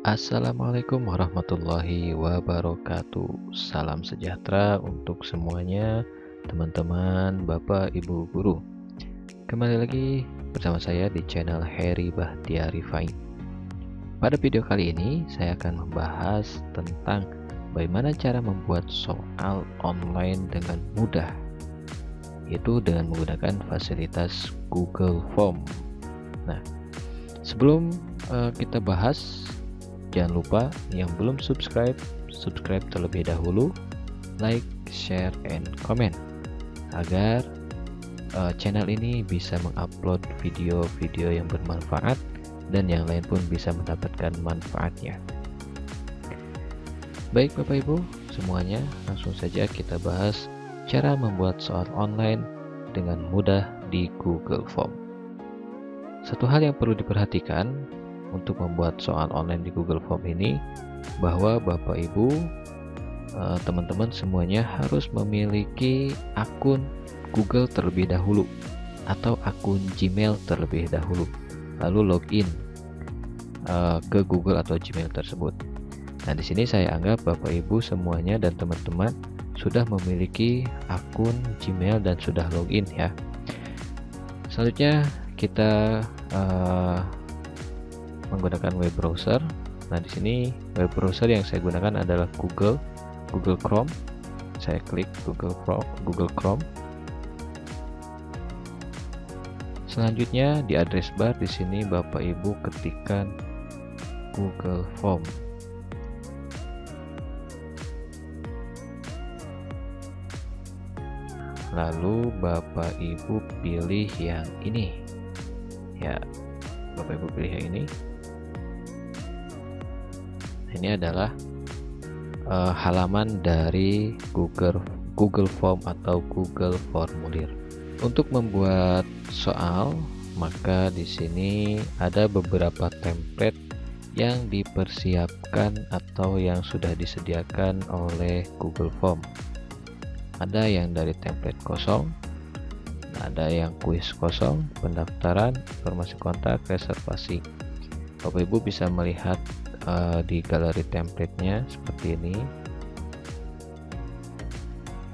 Assalamualaikum warahmatullahi wabarakatuh. Salam sejahtera untuk semuanya, teman-teman, Bapak, Ibu guru. Kembali lagi bersama saya di channel Heri Bahtiari Fine. Pada video kali ini, saya akan membahas tentang bagaimana cara membuat soal online dengan mudah, yaitu dengan menggunakan fasilitas Google Form. Nah, sebelum kita bahas, jangan lupa yang belum subscribe terlebih dahulu, like, share, and comment agar channel ini bisa mengupload video-video yang bermanfaat dan yang lain pun bisa mendapatkan manfaatnya. Baik Bapak Ibu semuanya, langsung saja kita bahas cara membuat soal online dengan mudah di Google Form. Satu hal yang perlu diperhatikan untuk membuat soal online di Google Form ini, bahwa Bapak Ibu, teman-teman semuanya harus memiliki akun Google terlebih dahulu atau akun Gmail terlebih dahulu, lalu login ke Google atau Gmail tersebut. Nah, di sini saya anggap Bapak Ibu semuanya dan teman-teman sudah memiliki akun Gmail dan sudah login ya. Selanjutnya kita menggunakan web browser. Nah, di sini web browser yang saya gunakan adalah Google Chrome. Saya klik Google Chrome. Selanjutnya di address bar di sini Bapak Ibu ketikkan Google Form. Lalu Bapak Ibu pilih yang ini. Ya, Bapak Ibu pilih yang ini. Ini adalah halaman dari Google Form atau Google Formulir. Untuk membuat soal, maka di sini ada beberapa template yang dipersiapkan atau yang sudah disediakan oleh Google Form. Ada yang dari template kosong, ada yang kuis kosong, pendaftaran, informasi kontak, reservasi. Bapak Ibu bisa melihat di galeri template-nya seperti ini.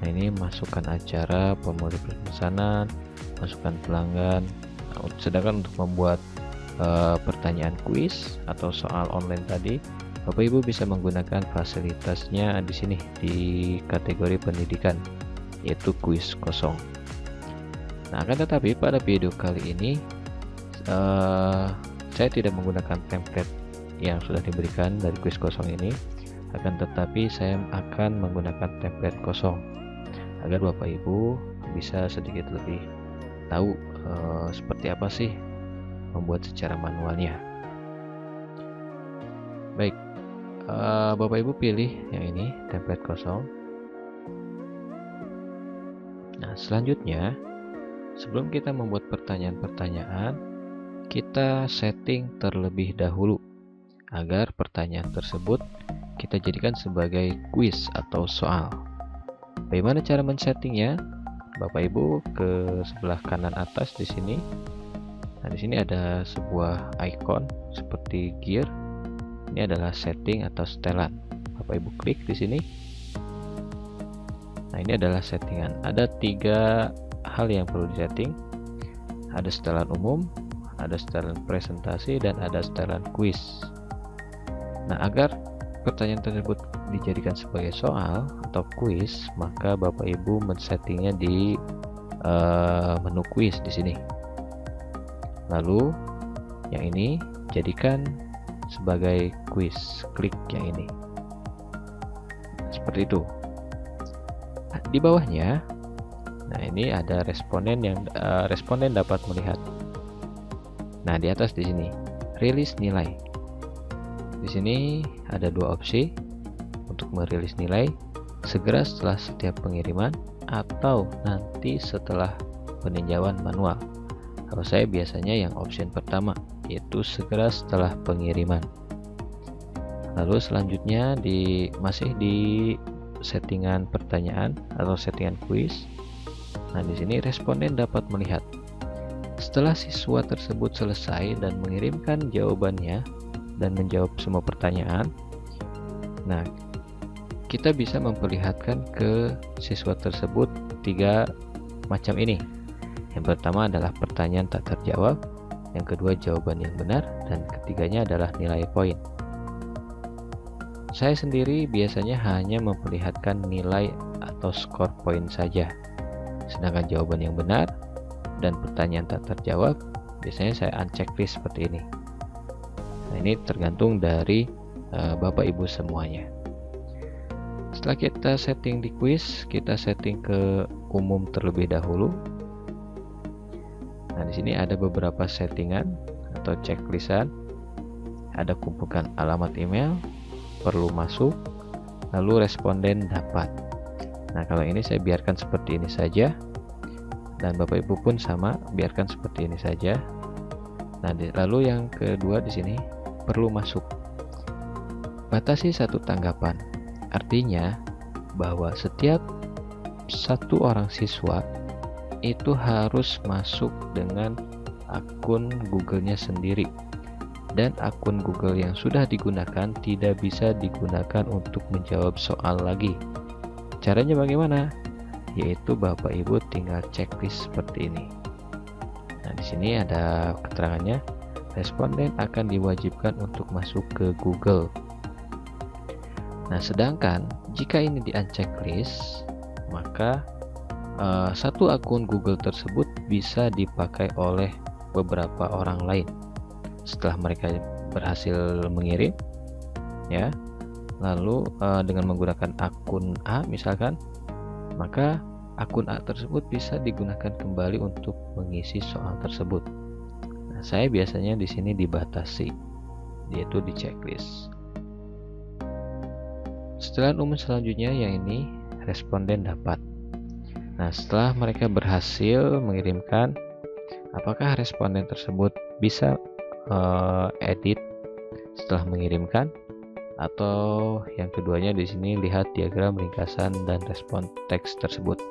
Nah, ini masukkan acara, pemudik pemesanan, masukkan pelanggan. Nah, sedangkan untuk membuat pertanyaan kuis atau soal online tadi, Bapak Ibu bisa menggunakan fasilitasnya di sini di kategori pendidikan, yaitu kuis kosong. Nah, akan tetapi pada video kali ini saya tidak menggunakan template yang sudah diberikan dari kuis kosong ini, akan tetapi saya akan menggunakan template kosong agar Bapak Ibu bisa sedikit lebih tahu seperti apa sih membuat secara manualnya. Baik, Bapak Ibu pilih yang ini, template kosong. Nah, selanjutnya sebelum kita membuat pertanyaan-pertanyaan, kita setting terlebih dahulu agar pertanyaan tersebut kita jadikan sebagai kuis atau soal. Bagaimana cara men-settingnya? Bapak Ibu ke sebelah kanan atas di sini. Nah, di sini ada sebuah icon seperti gear. Ini adalah setting atau setelan. Bapak Ibu klik di sini. Nah, ini adalah settingan. Ada 3 hal yang perlu disetting. Ada setelan umum, ada setelan presentasi, dan ada setelan kuis. Nah, agar pertanyaan tersebut dijadikan sebagai soal atau kuis, maka Bapak Ibu men-settingnya di menu kuis di sini. Lalu yang ini jadikan sebagai kuis, klik yang ini. Seperti itu. Nah, di bawahnya, nah ini ada responden yang responden dapat melihat. Nah, di atas di sini rilis nilai. Di sini ada 2 opsi untuk merilis nilai: segera setelah setiap pengiriman atau nanti setelah peninjauan manual. Kalau saya biasanya yang option pertama, yaitu segera setelah pengiriman. Lalu selanjutnya masih di settingan pertanyaan atau settingan kuis. Nah, di sini responden dapat melihat. Setelah siswa tersebut selesai dan mengirimkan jawabannya, dan menjawab semua pertanyaan. Nah, kita bisa memperlihatkan ke siswa tersebut 3 macam ini. Yang pertama adalah pertanyaan tak terjawab, yang kedua jawaban yang benar, dan ketiganya adalah nilai poin. Saya sendiri biasanya hanya memperlihatkan nilai atau skor poin saja. Sedangkan jawaban yang benar dan pertanyaan tak terjawab biasanya saya unchecklist seperti ini. Nah, ini tergantung dari Bapak Ibu semuanya. Setelah kita setting di quiz, kita setting ke umum terlebih dahulu. Nah, di sini ada beberapa settingan atau checklistan. Ada kumpulkan alamat email, perlu masuk, lalu responden dapat. Nah, kalau ini saya biarkan seperti ini saja, dan Bapak Ibu pun sama, biarkan seperti ini saja. Nah, lalu yang kedua di sini perlu masuk. Batasi 1 tanggapan. Artinya bahwa setiap satu orang siswa itu harus masuk dengan akun Google-nya sendiri, dan akun Google yang sudah digunakan tidak bisa digunakan untuk menjawab soal lagi. Caranya bagaimana? Yaitu Bapak Ibu tinggal checklist seperti ini. Nah, di sini ada keterangannya, responden akan diwajibkan untuk masuk ke Google. Nah, sedangkan jika ini di unchecklist, maka satu akun Google tersebut bisa dipakai oleh beberapa orang lain. Setelah mereka berhasil mengirim, ya, lalu dengan menggunakan akun A misalkan, maka akun A tersebut bisa digunakan kembali untuk mengisi soal tersebut. Nah, saya biasanya di sini dibatasi, yaitu di checklist. Setelah umum selanjutnya yang ini responden dapat. Nah, setelah mereka berhasil mengirimkan, apakah responden tersebut bisa edit setelah mengirimkan, atau yang keduanya di sini lihat diagram ringkasan dan respon teks tersebut.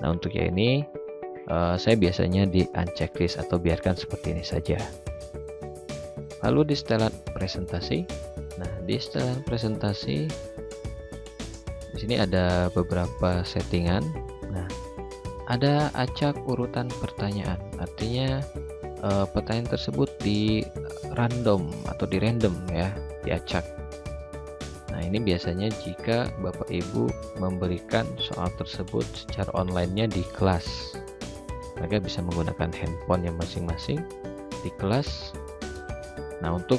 Nah, untuk yang ini saya biasanya di unchecklist atau biarkan seperti ini saja. Lalu di setelan presentasi. Nah, di setelan presentasi di sini ada beberapa settingan. Nah, ada acak urutan pertanyaan. Artinya pertanyaan tersebut di random atau di random ya, diacak. Nah, ini biasanya jika Bapak Ibu memberikan soal tersebut secara online-nya di kelas. Mereka bisa menggunakan handphone yang masing-masing di kelas. Nah, untuk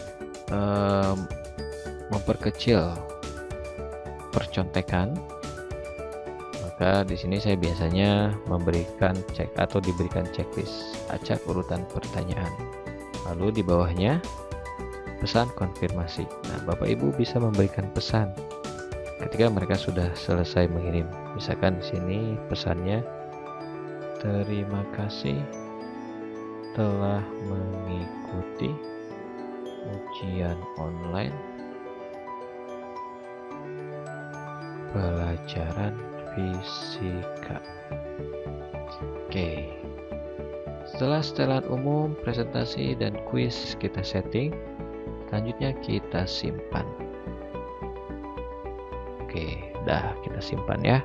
memperkecil percontekan, maka di sini saya biasanya memberikan cek atau diberikan checklist acak urutan pertanyaan. Lalu di bawahnya pesan konfirmasi. Nah, Bapak Ibu bisa memberikan pesan ketika mereka sudah selesai mengirim. Misalkan di sini pesannya, terima kasih telah mengikuti ujian online pelajaran fisika. Oke. Setelah setelan umum, presentasi, dan kuis kita setting, selanjutnya kita simpan. Oke, dah kita simpan ya.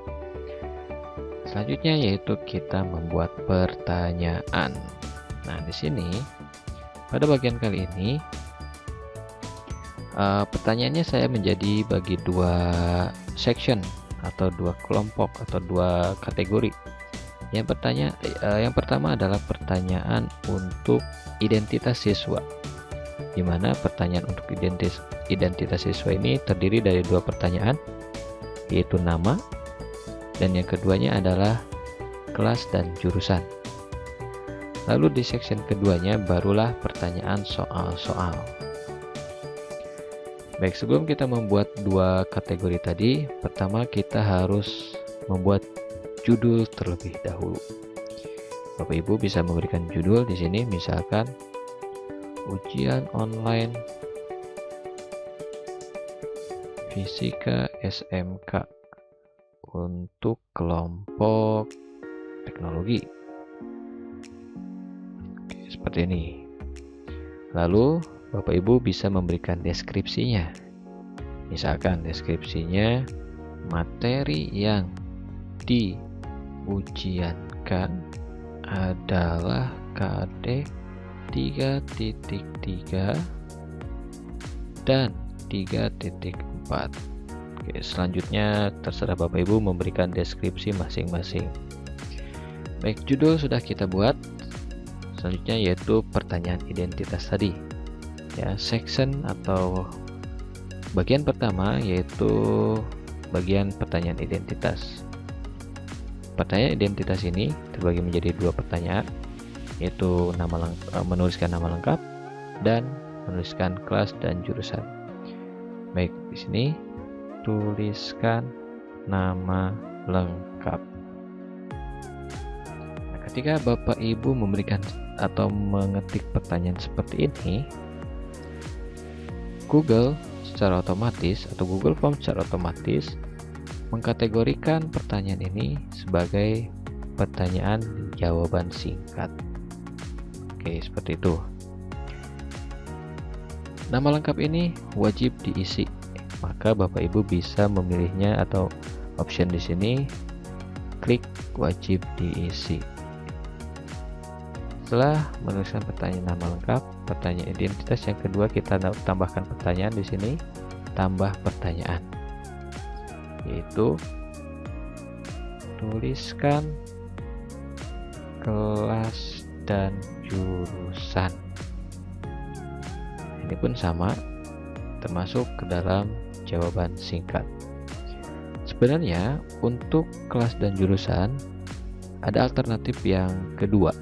Selanjutnya yaitu kita membuat pertanyaan. Nah, di sini pada bagian kali ini pertanyaannya saya menjadi bagi 2 section atau 2 kelompok atau 2 kategori. Yang pertama adalah pertanyaan untuk identitas siswa, di mana pertanyaan untuk identitas siswa ini terdiri dari 2 pertanyaan, yaitu nama, dan yang keduanya adalah kelas dan jurusan. Lalu di section keduanya barulah pertanyaan soal-soal. Baik, sebelum kita membuat 2 kategori tadi, pertama kita harus membuat judul terlebih dahulu. Bapak Ibu bisa memberikan judul di sini, misalkan ujian online fisika SMK untuk kelompok teknologi. Oke, seperti ini. Lalu Bapak Ibu bisa memberikan deskripsinya. Misalkan deskripsinya materi yang diujiankan adalah KD 3.3 dan 3.4. Oke, selanjutnya terserah Bapak Ibu memberikan deskripsi masing-masing. Baik, judul sudah kita buat. Selanjutnya yaitu pertanyaan identitas tadi. Ya, section atau bagian pertama yaitu bagian pertanyaan identitas. Pertanyaan identitas ini terbagi menjadi dua pertanyaan, yaitu menuliskan nama lengkap dan menuliskan kelas dan jurusan. Baik, di sini tuliskan nama lengkap. Nah, ketika Bapak Ibu memberikan atau mengetik pertanyaan seperti ini, Google secara otomatis atau Google Form secara otomatis mengkategorikan pertanyaan ini sebagai pertanyaan jawaban singkat. Oke, seperti itu. Nama lengkap ini wajib diisi, maka Bapak Ibu bisa memilihnya atau option di sini klik wajib diisi. Setelah menuliskan pertanyaan nama lengkap, pertanyaan identitas yang kedua kita tambahkan pertanyaan di sini, tambah pertanyaan, yaitu tuliskan kelas dan jurusan. Ini pun sama, termasuk ke dalam jawaban singkat. Sebenarnya untuk kelas dan jurusan ada alternatif yang kedua,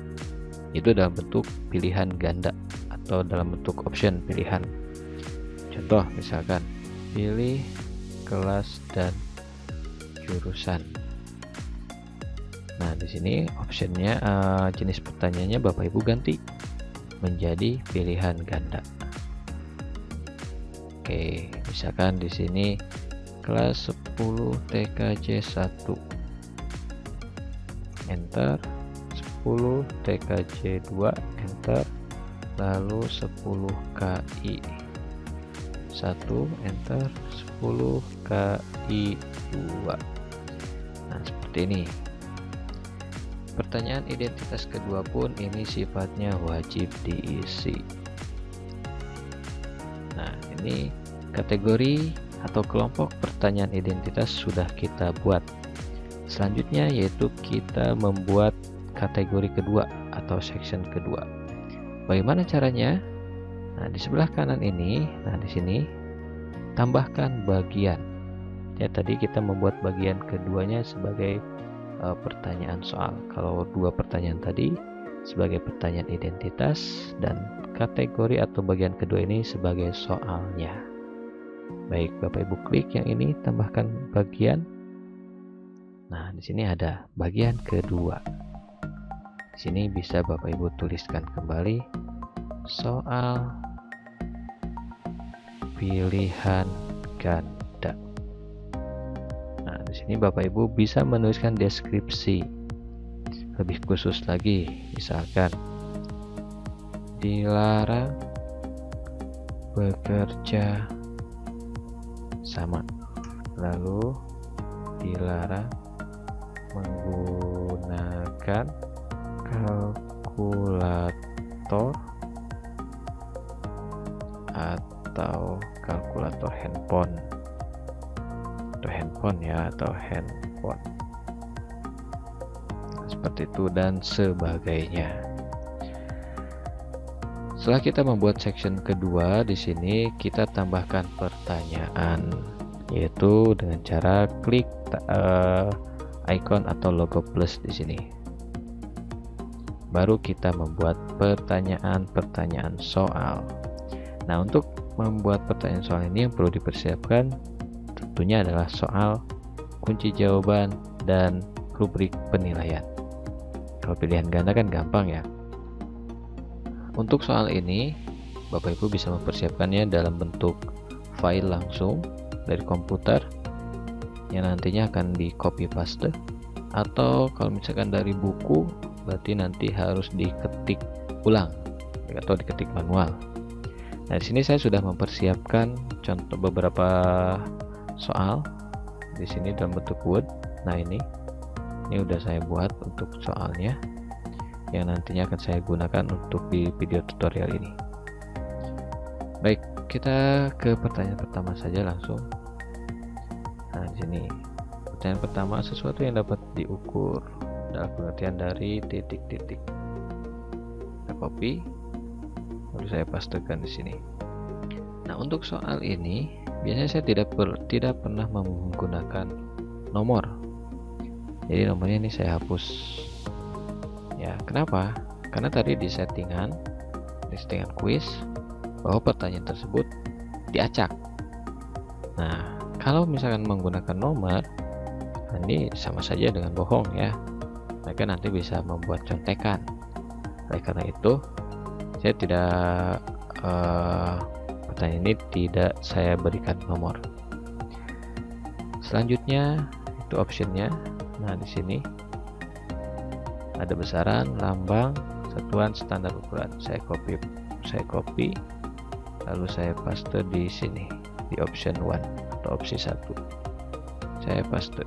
itu dalam bentuk pilihan ganda atau dalam bentuk option pilihan. Contoh misalkan pilih kelas dan jurusan. Nah, di sini optionnya jenis pertanyaannya Bapak Ibu ganti menjadi pilihan ganda. Oke, misalkan di sini kelas 10 TKJ 1. Enter. 10 TKJ 2, enter. Lalu 10 KI 1, enter. 10 KI 2. Nah, seperti ini. Pertanyaan identitas kedua pun ini sifatnya wajib diisi. Nah, ini kategori atau kelompok pertanyaan identitas sudah kita buat. Selanjutnya yaitu kita membuat kategori kedua atau section kedua. Bagaimana caranya? Nah, di sebelah kanan ini, nah di sini tambahkan bagian. Ya, tadi kita membuat bagian keduanya sebagai pertanyaan soal. Kalau dua pertanyaan tadi sebagai pertanyaan identitas dan kategori atau bagian kedua ini sebagai soalnya. Baik, Bapak Ibu klik yang ini, tambahkan bagian. Nah, di sini ada bagian kedua. Di sini bisa Bapak Ibu tuliskan kembali soal pilihan ganda. Nah, di sini Bapak Ibu bisa menuliskan deskripsi lebih khusus lagi, misalkan dilarang bekerja sama, lalu dilarang menggunakan kalkulator atau kalkulator handphone atau handphone seperti itu dan sebagainya. Setelah kita membuat section kedua, di sini kita tambahkan pertanyaan, yaitu dengan cara klik icon atau logo plus di sini. Baru kita membuat pertanyaan soal. Nah, untuk membuat pertanyaan soal ini yang perlu dipersiapkan tentunya adalah soal, kunci jawaban, dan rubrik penilaian. Kalau pilihan ganda kan gampang ya. Untuk soal ini, Bapak Ibu bisa mempersiapkannya dalam bentuk file langsung dari komputer yang nantinya akan di copy paste, atau kalau misalkan dari buku berarti nanti harus diketik ulang atau diketik manual. Nah, di sini saya sudah mempersiapkan contoh beberapa soal di sini dalam bentuk Word. Nah, ini udah saya buat untuk soalnya yang nantinya akan saya gunakan untuk di video tutorial ini. Baik, kita ke pertanyaan pertama saja langsung. Nah, di sini pertanyaan pertama, sesuatu yang dapat diukur dalam pengertian dari titik-titik. Saya copy, lalu saya pastekan di sini. Nah, untuk soal ini biasanya saya tidak pernah menggunakan nomor. Jadi nomornya ini saya hapus. Ya, kenapa? Karena tadi di settingan quiz bahwa pertanyaan tersebut diacak. Nah, kalau misalkan menggunakan nomor, ini sama saja dengan bohong ya. Mereka nanti bisa membuat contekan. Oleh karena itu, saya tidak pertanyaan ini tidak saya berikan nomor. Selanjutnya itu optionnya. Nah, di sini ada besaran, lambang, satuan, standar ukuran. Saya copy, lalu saya paste di sini di option 1 atau opsi 1. Saya paste.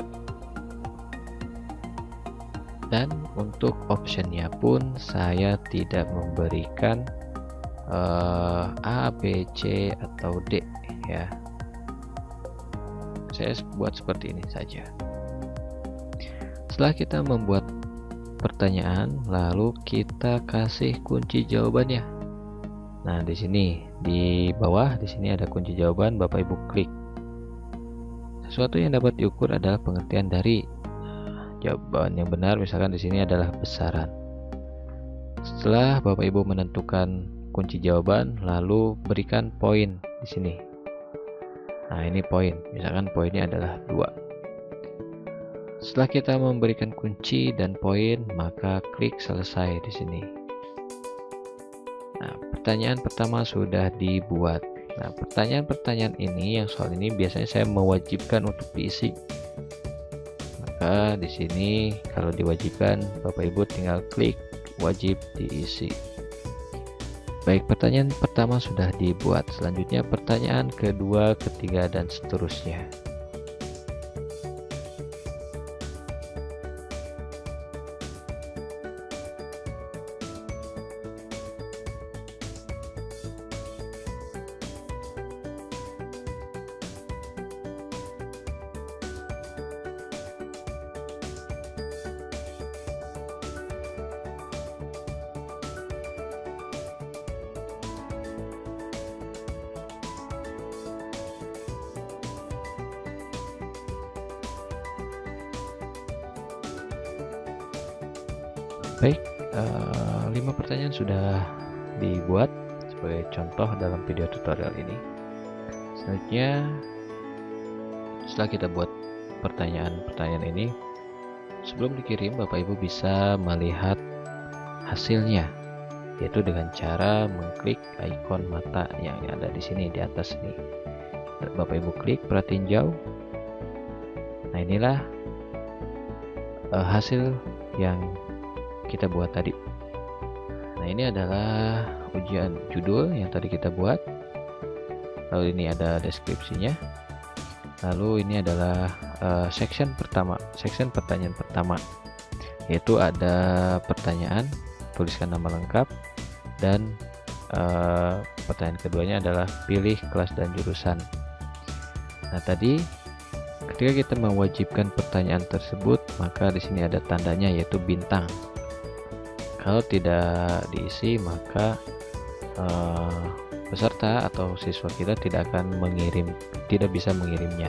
Dan untuk optionnya pun saya tidak memberikan A, B, C atau D ya. Saya buat seperti ini saja. Setelah kita membuat pertanyaan, lalu kita kasih kunci jawabannya. Nah, di sini di bawah di sini ada kunci jawaban, Bapak Ibu klik. Sesuatu yang dapat diukur adalah pengertian dari. Jawaban yang benar misalkan di sini adalah besaran. Setelah Bapak Ibu menentukan kunci jawaban, lalu berikan poin di sini. Nah, ini poin. Misalkan poinnya adalah 2. Setelah kita memberikan kunci dan poin, maka klik selesai di sini. Nah, pertanyaan pertama sudah dibuat. Nah, pertanyaan-pertanyaan ini yang soal ini biasanya saya mewajibkan untuk diisi. Maka di sini kalau diwajibkan, Bapak Ibu tinggal klik wajib diisi. Baik, pertanyaan pertama sudah dibuat. Selanjutnya pertanyaan kedua, ketiga, dan seterusnya. Baik, 5 pertanyaan sudah dibuat sebagai contoh dalam video tutorial ini. Selanjutnya, setelah kita buat pertanyaan-pertanyaan ini, sebelum dikirim Bapak Ibu bisa melihat hasilnya, yaitu dengan cara mengklik ikon mata yang ada di sini di atas ini. Bapak Ibu klik, perhatiin jauh. Nah, inilah hasil yang kita buat tadi. Nah, ini adalah ujian judul yang tadi kita buat. Lalu ini ada deskripsinya. Lalu ini adalah section pertanyaan pertama, yaitu ada pertanyaan, tuliskan nama lengkap, dan pertanyaan keduanya adalah pilih kelas dan jurusan. Nah, tadi ketika kita mewajibkan pertanyaan tersebut, maka di sini ada tandanya yaitu bintang. Kalau tidak diisi, maka peserta atau siswa kita tidak bisa mengirimnya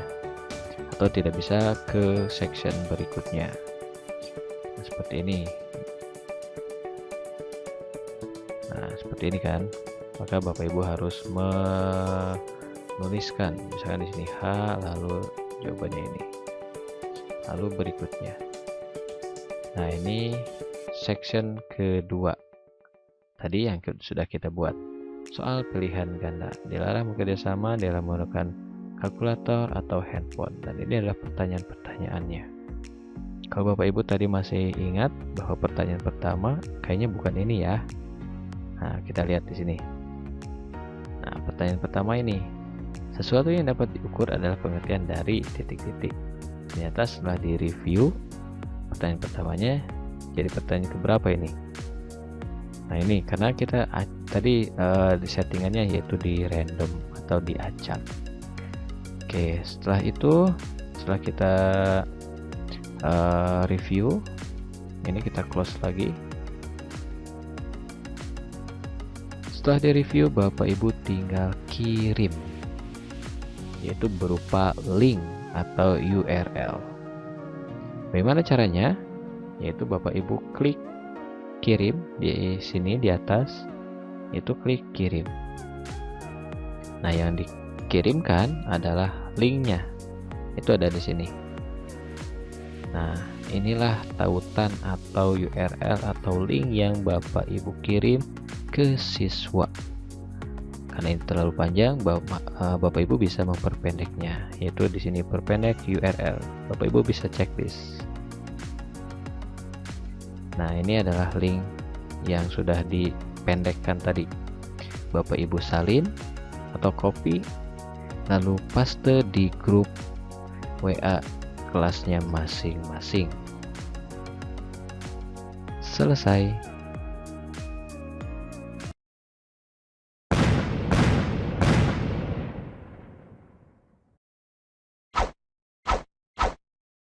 atau tidak bisa ke section berikutnya. Nah, seperti ini. Nah, seperti ini kan. Maka Bapak Ibu harus menuliskan, misalkan di sini H, lalu jawabannya ini, lalu berikutnya. Nah, ini section kedua tadi yang sudah kita buat. Soal pilihan ganda, dilarang bekerja sama dalam menggunakan kalkulator atau handphone. Dan ini adalah pertanyaan-pertanyaannya. Kalau Bapak Ibu tadi masih ingat bahwa pertanyaan pertama kayaknya bukan ini ya. Nah, kita lihat di sini. Nah, pertanyaan pertama ini. Sesuatu yang dapat diukur adalah pengertian dari titik-titik. Ternyata setelah direview, pertanyaan pertamanya jadi pertanyaan keberapa ini? Nah ini karena kita tadi di settingannya yaitu di random atau di acak. Oke, setelah itu, setelah kita review, ini kita close lagi. Setelah di review, Bapak Ibu tinggal kirim, yaitu berupa link atau URL. Bagaimana caranya? Yaitu Bapak Ibu klik kirim di sini di atas, itu klik kirim. Nah, yang dikirimkan adalah linknya, itu ada di sini. Nah, inilah tautan atau URL atau link yang Bapak Ibu kirim ke siswa. Karena ini terlalu panjang, Bapak Ibu bisa memperpendeknya, yaitu di sini perpendek URL. Bapak Ibu bisa checklist. Nah, ini adalah link yang sudah dipendekkan tadi. Bapak Ibu salin atau copy, lalu paste di grup WA kelasnya masing-masing. Selesai.